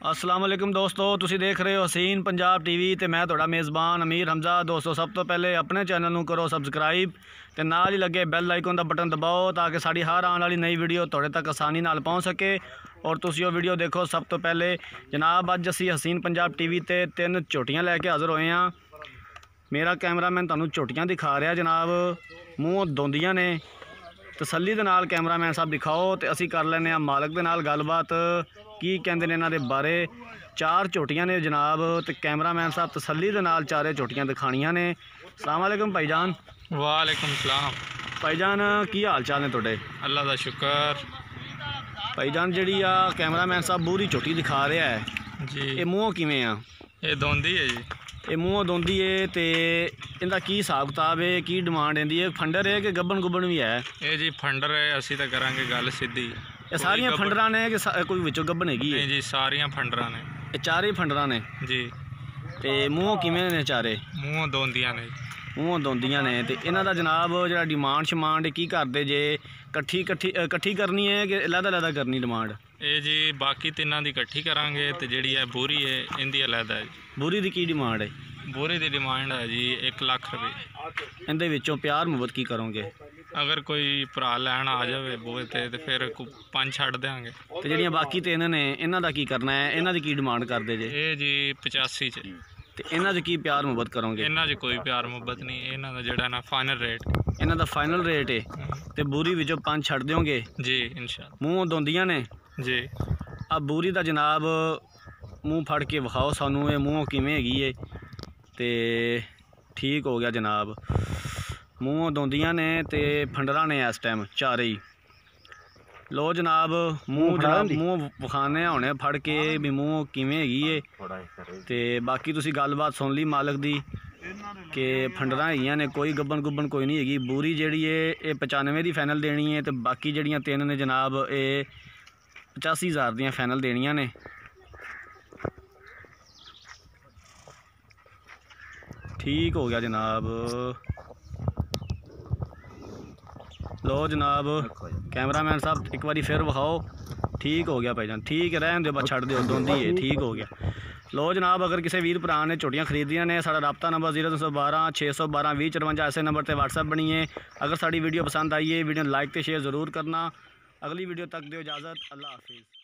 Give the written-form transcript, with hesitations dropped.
अस्सलाम वालेकुम दोस्तों, तुसी देख रहे हो हसीन पंजाब टीवी ते मैं तुहाडा मेज़बान अमीर हमजा। दोस्तों सब तो पहले अपने चैनल नूं करो सबसक्राइब ते नाल ही लगे बैल आइकन का बटन दबाओ ताकि साड़ी हर आने वाली नई वीडियो तुहाडे तक आसानी नाल पहुँच सके और तुसी वो वीडियो देखो सब तो पहले। जनाब अज असी हसीन पंजाब टीवी ते 3 झोटियां लैके हाज़र होए हाँ। मेरा कैमरामैन तुहानूं झोटियां दिखा रहा जनाब, मूँह दोंदियां ने। तसल्ली दे नाल कैमरामैन साहब दिखाओ तो असी कर लैने आ मालक दे नाल गलबात की कहंदे ने इन्हां दे बारे। 4 झोटियां ने जनाब तो कैमरामैन साहब तसल्ली दे नाल 4 झोटियां दिखाणियां ने। अस्सलाम वालेकुम भाईजान। वालेकुम सलाम भाईजान, की हाल चाल ने तुहाडे? अल्लाह दा शुक्र। भाईजान जिहड़ी आ कैमरामैन साहब बूरी झोटी दिखा रहा है जी, ये मूँह किवें आ? ये दोंदी है जी। ये मूँह दोंदी है तो इनका की हिसाब किताब है, की डिमांड इहदी है? फंडर है कि गब्बन गुब्बन भी है? ये जी फंडर है, असी तो करांगे गल सीधी। ये सारियां फंडरां ने कि कोई विचों गब्बन हैगी है? नहीं जी, सारियां फंडरां ने। ये चारे ही फंडरां ने जी। ते मूँह किवें ने चारे? मूँह दोंदियां ने। मूँह दोंदियां ने ते इन्हां दा जनाब जिहड़ा डिमांड शमांड की करदे जे? कट्ठी करनी है कि लैदा करनी डिमांड? ये जी बाकी तिन्नां दी कट्ठी करांगे ते जिहड़ी है बूरी है इंदी अलग है जी। बूरी दी की डिमांड है? बूरी दी डिमांड है जी 1 लाख रुपये। इहदे विचों प्यार मुहब्बत की करोगे? अगर कोई भरा लैन आ जाए बूहे ते फिर 5 छड्ड देंगे। ते जिहड़ियां बाकी 3 ने इन्हां दा की करना है? इन्हां दी की डिमांड करदे जे? ये जी 85 च। ते इन्हां च की प्यार मुहब्बत करोगे? इन्हां च कोई प्यार मुहब्बत नहीं, इन्हां दा जिहड़ा ना फाइनल रेट। इन्हां दा फाइनल रेट है ते बूरी विचों 5 छड्ड दोगे जी इंशाअल्लाह। मूँह दोंदियां ने जी। अब बूरी दा जनाब मूँह फड़ के विखाओ सानू, ये मूँह किवें हैगी है? ते ठीक हो गया जनाब, मूँह दोंदियां ने ते फंडरां ने इस टाइम चारे ही। लो जनाब मूँह जनाब मूँह विखाने होने फड़ के भी मूँह किवें हैगी है। ते बाकी तुसी गलबात सुन ली मालक दी कि फंडरां हैगियां ने, कोई गब्बन गुब्बन कोई नहीं हैगी। बूरी जिहड़ी है ये 95 दी फाइनल देनी है ते बाकी जिहड़ियां 3 ने जनाब ये 85,000 दियां फाइनल देनियां ने। ठीक हो गया जनाब। लो जनाब कैमरामैन साहब एक बारी फिर विखाओ। ठीक हो गया भाईजान, ठीक है, रहन दो बस, छड़ दो, दोंदी है, ठीक हो गया। लो जनाब अगर किसी वीर भरा ने झोटियां खरीदियां ने, साडा राबता नंबर 0312 612 2054 ऐसे नंबर पर व्हाट्सएप बनिए। अगर साड़ी वीडियो पसंद आई है वीडियो लाइक तो शेयर ज़रूर करना। अगली वीडियो तक दो इजाज़त, अल्लाह हाफिज़।